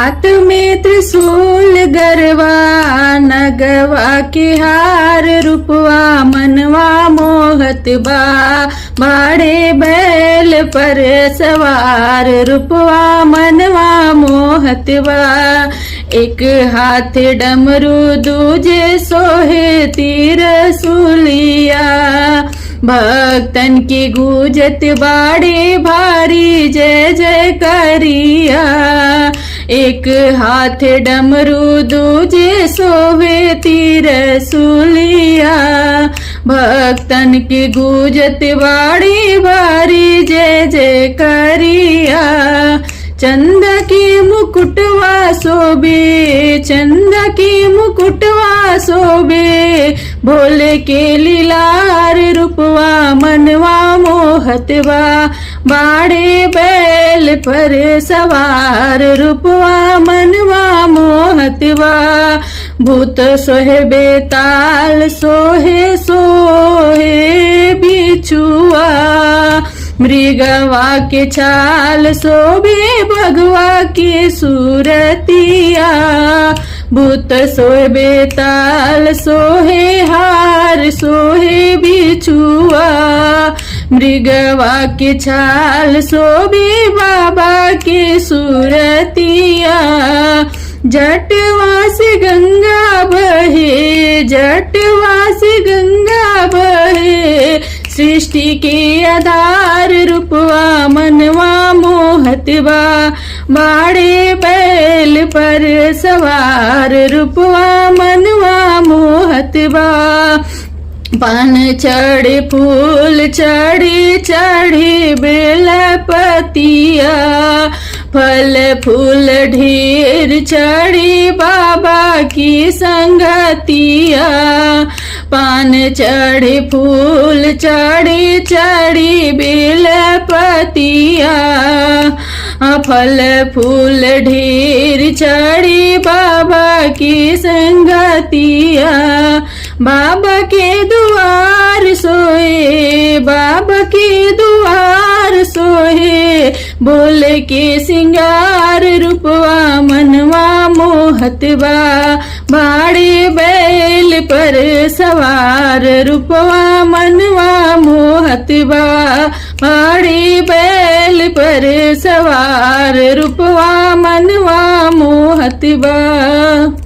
हाथ में त्रिशूल गरवा नगवा के हार रूपवा मनवा मोहत बा बाड़े बैल पर सवार रूपवा मनवा मोहत बा एक हाथ डमरू दूजे सोहे तीर सुलिया भक्तन की गूंजत बाड़े भारी जय जय करिया एक हाथ डमरू दूजे सोवे तीर सुलिया भक्तन की गूंजत बाड़ी भारी जय जय करिया चंद की मुकुटवा शोभे चंद की मुकुटवा शोभे भोले के लीलार रूपवा मनवा मोहतवा बाड़े बैल पर सवार रूपवा मनवा मोहतवा भूत सोहे बेताल सोहे सोहे बिछुआ मृगवा के छाल शोभे भगवा की सूरतिया भूत सोहे बेताल सोहे हार सोहे बिछुआ मृगवा के छाल शोभे बाबा के सूरतिया जटवा से गंगा बहे जटवा से गंगा बहे सृष्टि के आधार रूपवा मनवा मोहतवा बाड़े बैल पर सवार रूपवा मनवा मोहतवा पान चढ़े फूल चढ़ी चढ़ी बेल पतिया फल फूल ढेर चढ़ी बाबा की संगतिया पान चढ़े फूल चढ़ी चढ़ी बेल पतिया फल फूल ढेर चढ़ी बाबा की संगतिया बाबा के दुआर सोए बाबा के दुआर सोए बोले के सिंगार रूपवा मनवा मोहतवा बाड़े बैल पर सवार रूपवा मनवा मोहतवा बाड़े बैल पर सवार रूपवा मनवा मोहतवा।